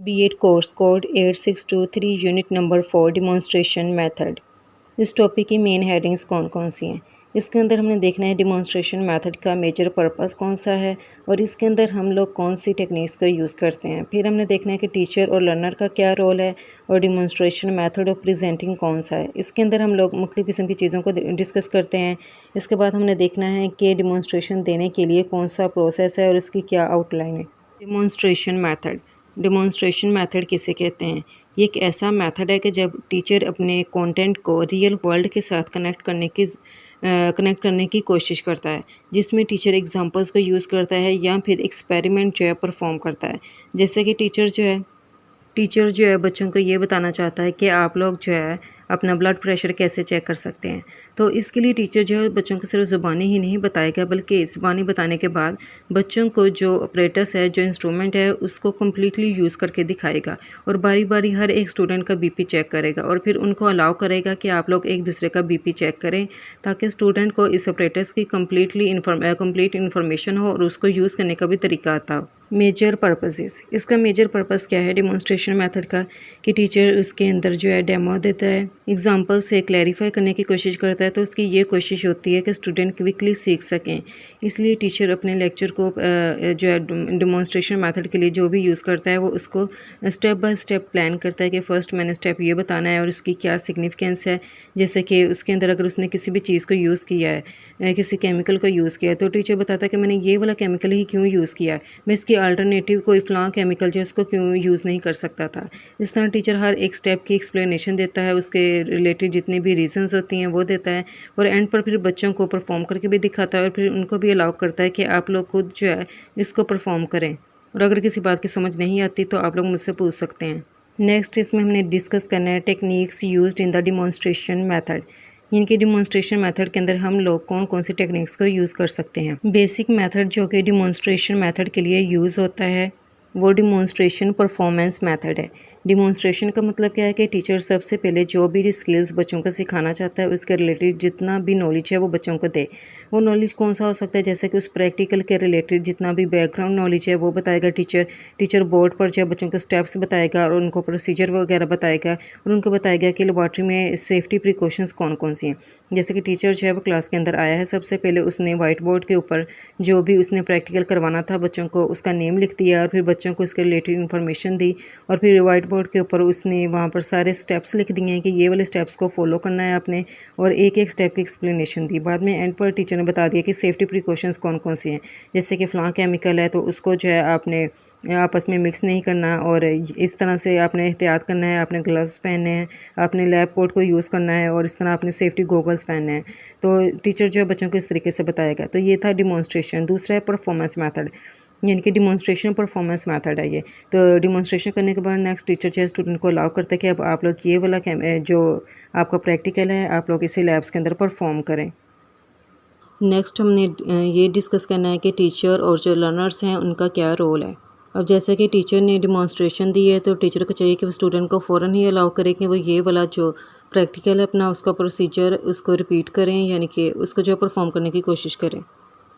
B.Ed course code 8623 unit number 4 demonstration method. इस topic की main headings कौन कौन सी हैं। इसके अंदर हमने देखना है डिमॉन्स्ट्रेशन मेथड का मेजर पर्पस कौन सा है और इसके अंदर हम लोग कौन सी टेक्निक्स का यूज़ करते हैं। फिर हमने देखना है कि टीचर और लर्नर का क्या रोल है और डिमॉन्स्ट्रेशन मेथड ऑफ प्रेजेंटिंग कौन सा है। इसके अंदर हम लोग मुख्तलिफ़ किस्म की चीज़ों को डिस्कस करते हैं। इसके बाद हमने देखना है कि डिमॉन्स्ट्रेशन देने के लिए कौन सा प्रोसेस है और इसकी क्या आउटलाइन है। डिमॉन्स्ट्रेशन मेथड किसे कहते हैं। ये एक ऐसा मेथड है कि जब टीचर अपने कंटेंट को रियल वर्ल्ड के साथ कनेक्ट करने की कोशिश करता है, जिसमें टीचर एग्जांपल्स को यूज़ करता है या फिर एक्सपेरिमेंट जो है परफॉर्म करता है। जैसे कि टीचर जो है बच्चों को ये बताना चाहता है कि आप लोग जो है अपना ब्लड प्रेशर कैसे चेक कर सकते हैं। तो इसके लिए टीचर जो है बच्चों को सिर्फ ज़ुबानी ही नहीं बताएगा, बल्कि ज़ुबानी बताने के बाद बच्चों को जो अपरेटस है, जो इंस्ट्रूमेंट है, उसको कम्प्लीटली यूज़ करके दिखाएगा और बारी बारी हर एक स्टूडेंट का बीपी चेक करेगा और फिर उनको अलाउ करेगा कि आप लोग एक दूसरे का बीपी चेक करें, ताकि स्टूडेंट को इस अपरेटस की कंप्लीट इन्फॉर्मेशन हो और उसको यूज़ करने का भी तरीका आता हो। मेजर पर्पसेस, इसका मेजर पर्पस क्या है डिमॉन्स्ट्रेशन मेथड का, कि टीचर उसके अंदर जो है डेमो देता है, एग्जांपल से क्लैरिफाई करने की कोशिश करता है। तो उसकी ये कोशिश होती है कि स्टूडेंट क्विकली सीख सकें। इसलिए टीचर अपने लेक्चर को जो है डिमॉन्स्ट्रेशन मेथड के लिए जो भी यूज़ करता है वो उसको स्टेप बाय स्टेप प्लान करता है कि फ़र्स्ट मैंने स्टेप ये बताना है और उसकी क्या सिग्निफिकेंस है। जैसे कि उसके अंदर अगर उसने किसी भी चीज़ को यूज़ किया है, किसी केमिकल को यूज़ किया है, तो टीचर बताता है कि मैंने ये वाला केमिकल ही क्यों यूज़ किया है, मैं इसकी अल्टरनेटिव कोई फ़लाँ केमिकल जो है उसको क्यों यूज़ नहीं कर सकता था। इस तरह टीचर हर एक स्टेप की एक्सप्लेनेशन देता है, उसके रिलेटेड जितनी भी रीजंस होती हैं वो देता है और एंड पर फिर बच्चों को परफॉर्म करके भी दिखाता है और फिर उनको भी अलाउ करता है कि आप लोग खुद जो है इसको परफॉर्म करें और अगर किसी बात की समझ नहीं आती तो आप लोग मुझसे पूछ सकते हैं। नेक्स्ट इसमें हमने डिस्कस करना है techniques used in the demonstration method. इनके डिमॉन्स्ट्रेशन मेथड के अंदर हम लोग कौन कौन सी टेक्निक्स को यूज़ कर सकते हैं। बेसिक मेथड जो कि डिमॉन्स्ट्रेशन मेथड के लिए यूज़ होता है वो डिमॉन्स्ट्रेशन परफॉर्मेंस मेथड है। डिमॉन्स्ट्रेशन का मतलब क्या है कि टीचर सबसे पहले जो भी स्किल्स बच्चों को सिखाना चाहता है उसके रिलेटेड जितना भी नॉलेज है वो बच्चों को दे। वो नॉलेज कौन सा हो सकता है, जैसे कि उस प्रैक्टिकल के रिलेटेड जितना भी बैकग्राउंड नॉलेज है वो बताएगा टीचर बोर्ड पर जो है बच्चों को स्टेप्स बताएगा और उनको प्रोसीजर वगैरह बताएगा और उनको बताएगा कि लेबॉर्ट्री में सेफ्टी प्रिकॉशंस कौन कौन सी हैं। जैसे कि टीचर जो है वो क्लास के अंदर आया है, सबसे पहले उसने वाइट बोर्ड के ऊपर जो भी उसने प्रैक्टिकल करवाना था बच्चों को उसका नेम लिख दिया और फिर बच्चों को इसके रिलेटेड इन्फॉर्मेशन दी और फिर वाइट बोर्ड के ऊपर उसने वहाँ पर सारे स्टेप्स लिख दिए हैं कि ये वाले स्टेप्स को फॉलो करना है आपने और एक एक स्टेप की एक्सप्लेनेशन दी। बाद में एंड पर टीचर ने बता दिया कि सेफ्टी प्रिकॉशंस कौन कौन सी हैं, जैसे कि फ़लाँ केमिकल है तो उसको जो है आपने आपस में मिक्स नहीं करना और इस तरह से आपने एहतियात करना है, आपने ग्लव्स पहनने हैं, आपने लैब कोट को यूज़ करना है और इस तरह आपने सेफ्टी गॉगल्स पहनने हैं। तो टीचर जो है बच्चों को इस तरीके से बताएगा। तो ये था डिमॉन्स्ट्रेशन। दूसरा है परफॉर्मेंस मेथड, यानी कि डिमॉन्स्ट्रेशन परफॉर्मेंस मेथड है ये। तो डिमॉन्स्ट्रेशन करने के बाद नेक्स्ट टीचर जो है स्टूडेंट को अलाउ करता है कि अब आप लोग ये वाला जो आपका प्रैक्टिकल है आप लोग इसे लैब्स के अंदर परफॉर्म करें। नेक्स्ट हमने ये डिस्कस करना है कि टीचर और जो लर्नर्स हैं उनका क्या रोल है। अब जैसे कि टीचर ने डिमॉन्स्ट्रेशन दी है तो टीचर को चाहिए कि वो स्टूडेंट को फ़ौरन ही अलाउ करे कि वो ये वाला जो प्रैक्टिकल है अपना उसका प्रोसीजर उसको रिपीट करें, यानी कि उसको जो परफॉर्म करने की कोशिश करें।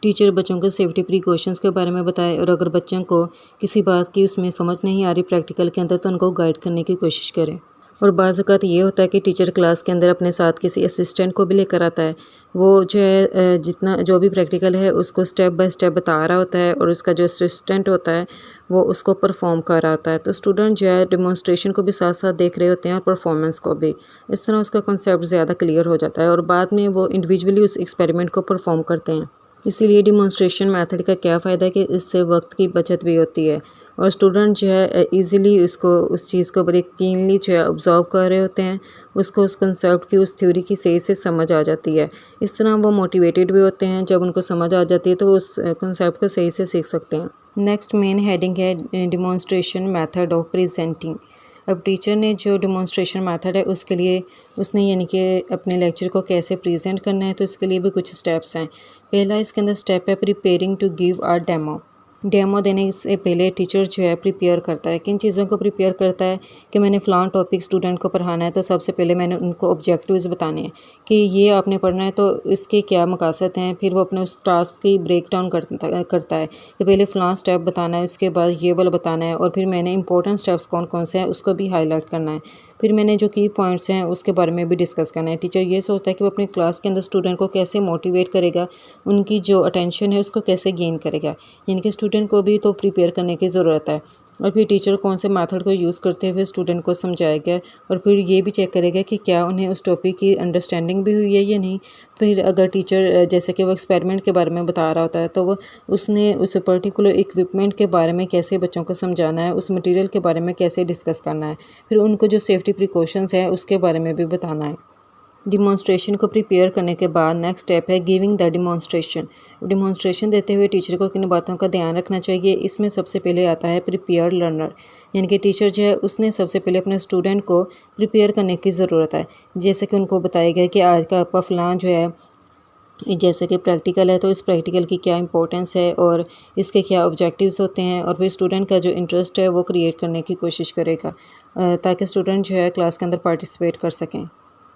टीचर बच्चों को सेफ्टी प्रिकॉशंस के बारे में बताए और अगर बच्चों को किसी बात की उसमें समझ नहीं आ रही प्रैक्टिकल के अंदर तो उनको गाइड करने की कोशिश करें। और बाज़ औक़ात ये होता है कि टीचर क्लास के अंदर अपने साथ किसी असिस्टेंट को भी लेकर आता है, वो जो है जितना जो भी प्रैक्टिकल है उसको स्टेप बाय स्टेप बता रहा होता है और उसका जो असिस्टेंट होता है वो उसको परफॉर्म कर रहा होता है। तो स्टूडेंट जो है डिमॉन्स्ट्रेशन को भी साथ साथ देख रहे होते हैं और परफॉर्मेंस को भी। इस तरह उसका कॉन्सेप्ट ज़्यादा क्लियर हो जाता है और बाद में वो इंडिविजुअली उस एक्सपेरिमेंट को परफॉर्म करते हैं। इसीलिए डिमॉन्स्ट्रेशन मेथड का क्या फ़ायदा है कि इससे वक्त की बचत भी होती है और स्टूडेंट जो है इजीली उसको उस चीज़ को बड़ी कीनली जो है ऑब्जर्व कर रहे होते हैं, उसको उस कंसेप्ट की उस थ्योरी की सही से समझ आ जाती है। इस तरह वो मोटिवेटेड भी होते हैं, जब उनको समझ आ जाती है तो वो उस कंसेप्ट को सही से सीख सकते हैं। नेक्स्ट मेन हेडिंग है डिमॉन्स्ट्रेशन मेथड ऑफ प्रेजेंटिंग। अब टीचर ने जो डिमॉन्स्ट्रेशन मेथड है उसके लिए उसने यानी कि अपने लेक्चर को कैसे प्रेजेंट करना है तो इसके लिए भी कुछ स्टेप्स हैं। पहला इसके अंदर स्टेप है preparing to give a demo. Demo देने से पहले टीचर जो है प्रिपेयर करता है। किन चीज़ों को प्रिपेयर करता है कि मैंने फ़लाँ टॉपिक स्टूडेंट को पढ़ाना है, तो सबसे पहले मैंने उनको ऑब्जेक्टिव्स बताने हैं कि ये आपने पढ़ना है तो इसके क्या मकासद हैं। फिर वो अपने उस टास्क की ब्रेक डाउन करता है कि पहले फ़लाँ स्टेप बताना है, उसके बाद ये वाला बताना है, और फिर मैंने इंपॉर्टेंट स्टेप्स कौन कौन से हैं उसको भी हाईलाइट करना है। फिर मैंने जो की पॉइंट्स हैं उसके बारे में भी डिस्कस करना है। टीचर ये सोचता है कि वो अपनी क्लास के अंदर स्टूडेंट को कैसे मोटिवेट करेगा, उनकी जो अटेंशन है उसको कैसे गेन करेगा। यानी कि स्टूडेंट को भी तो प्रिपेयर करने की ज़रूरत है। और फिर टीचर कौन से मेथड को यूज़ करते हुए स्टूडेंट को समझाएगा, और फिर ये भी चेक करेगा कि क्या उन्हें उस टॉपिक की अंडरस्टैंडिंग भी हुई है या नहीं। फिर अगर टीचर जैसे कि वो एक्सपेरिमेंट के बारे में बता रहा होता है तो वो उसने उस पर्टिकुलर इक्विपमेंट के बारे में कैसे बच्चों को समझाना है, उस मटेरियल के बारे में कैसे डिस्कस करना है, फिर उनको जो सेफ्टी प्रिकॉशंस हैं उसके बारे में भी बताना है। डिमॉन्स्ट्रेशन को प्रिपेयर करने के बाद नेक्स्ट स्टेप है गिविंग द डिमॉन्स्ट्रेशन देते हुए टीचर को किन बातों का ध्यान रखना चाहिए। इसमें सबसे पहले आता है प्रिपेयर लर्नर, यानी कि टीचर जो है उसने सबसे पहले अपने स्टूडेंट को प्रिपेयर करने की ज़रूरत है। जैसे कि उनको बताया गया कि आज का आपका फ़लाँ जो है जैसे कि प्रैक्टिकल है तो इस प्रैक्टिकल की क्या इंपॉर्टेंस है और इसके क्या ऑब्जेक्टिव्स होते हैं, और फिर स्टूडेंट का जो इंटरेस्ट है वो क्रिएट करने की कोशिश करेगा ताकि स्टूडेंट जो है क्लास के अंदर पार्टिसिपेट कर सकें।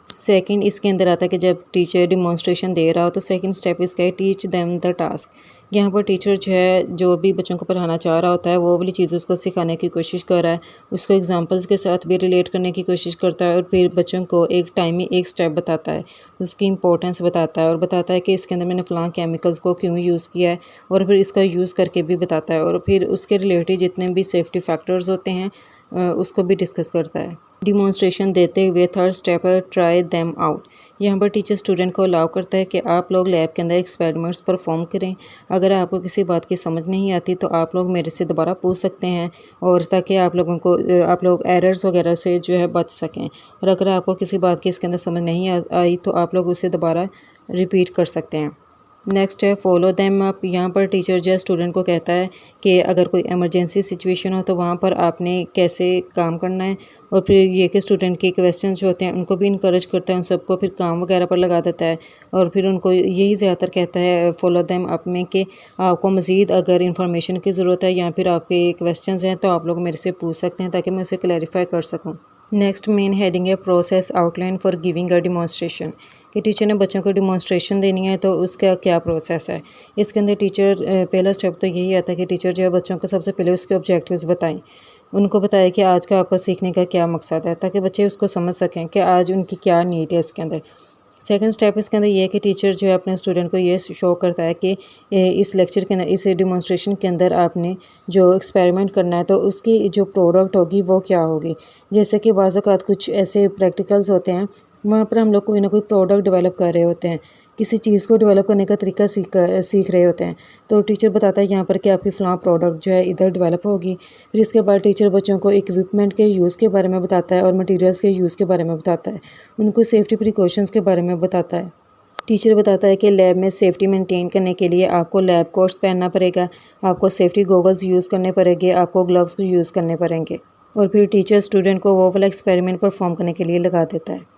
सेकंड इसके अंदर आता है कि जब टीचर डिमॉन्स्ट्रेशन दे रहा हो तो सेकंड स्टेप इसका है टीच देम द टास्क। यहाँ पर टीचर जो है जो भी बच्चों को पढ़ाना चाह रहा होता है वो वाली चीज़ उसको सिखाने की कोशिश कर रहा है, उसको एग्जांपल्स के साथ भी रिलेट करने की कोशिश करता है, और फिर बच्चों को एक टाइम में एक स्टेप बताता है, उसकी इंपॉर्टेंस बताता है, और बताता है कि इसके अंदर मैंने फ़लाँ केमिकल्स को क्यों यूज़ किया है, और फिर इसका यूज़ करके भी बताता है, और फिर उसके रिलेटेड जितने भी सेफ्टी फैक्टर्स होते हैं उसको भी डिस्कस करता है। डिमॉन्स्ट्रेशन देते हुए थर्ड स्टेप है ट्राई देम आउट। यहाँ पर टीचर स्टूडेंट को अलाउ करता है कि आप लोग लैब के अंदर एक्सपेरिमेंट्स परफॉर्म करें। अगर आपको किसी बात की समझ नहीं आती तो आप लोग मेरे से दोबारा पूछ सकते हैं, और ताकि आप लोग एरर्स वगैरह से जो है बच सकें। और अगर आपको किसी बात की इसके अंदर समझ नहीं आई तो आप लोग उसे दोबारा रिपीट कर सकते हैं। नेक्स्ट है फॉलो देम अप। यहाँ पर टीचर जो है स्टूडेंट को कहता है कि अगर कोई इमरजेंसी सिचुएशन हो तो वहाँ पर आपने कैसे काम करना है, और फिर ये कि स्टूडेंट के क्वेश्चंस जो होते हैं उनको भी इनकरेज करता है, उन सबको फिर काम वगैरह पर लगा देता है, और फिर उनको यही ज़्यादातर कहता है फॉलो देम अप में कि आपको मज़ीद अगर इंफॉर्मेशन की ज़रूरत है या फिर आपके क्वेश्चंस हैं तो आप लोग मेरे से पूछ सकते हैं ताकि मैं उसे क्लैरिफाई कर सकूँ। नेक्स्ट मेन हेडिंग है process outline for giving a demonstration, कि टीचर ने बच्चों को डिमॉन्स्ट्रेशन देनी है तो उसका क्या प्रोसेस है। इसके अंदर टीचर पहला स्टेप तो यही आता है कि टीचर जो है बच्चों को सबसे पहले उसके ऑब्जेक्टिव्स बताएं, उनको बताएं कि आज का आपका सीखने का क्या मकसद है, ताकि बच्चे उसको समझ सकें कि आज उनकी क्या नीड है इसके अंदर। सेकंड स्टेप इसके अंदर ये है कि टीचर जो है अपने स्टूडेंट को ये शो करता है कि इस लेक्चर के अंदर इस डिमॉन्स्ट्रेशन के अंदर आपने जो एक्सपेरिमेंट करना है तो उसकी जो प्रोडक्ट होगी वो क्या होगी। जैसे कि बाज़ औक़ात कुछ ऐसे प्रैक्टिकल्स होते हैं वहाँ पर हम लोग कोई ना कोई प्रोडक्ट डेवलप कर रहे होते हैं, किसी चीज़ को डेवलप करने का तरीका सीख रहे होते हैं, तो टीचर बताता है यहाँ पर कि आपकी फ़लाँ प्रोडक्ट जो है इधर डेवलप होगी। फिर इसके बाद टीचर बच्चों को इक्विपमेंट के यूज़ के बारे में बताता है और मटेरियल्स के यूज़ के बारे में बताता है, उनको सेफ्टी प्रिकॉशंस के बारे में बताता है। टीचर बताता है कि लैब में सेफ्टी मेंटेन करने के लिए आपको लैब कोट्स पहनना पड़ेगा, आपको सेफ्टी गॉगल्स यूज़ करने पड़ेंगे, आपको ग्लव्स यूज़ करने पड़ेंगे, और फिर टीचर स्टूडेंट को वो वाला एक्सपेरिमेंट परफॉर्म करने के लिए लगा देता है।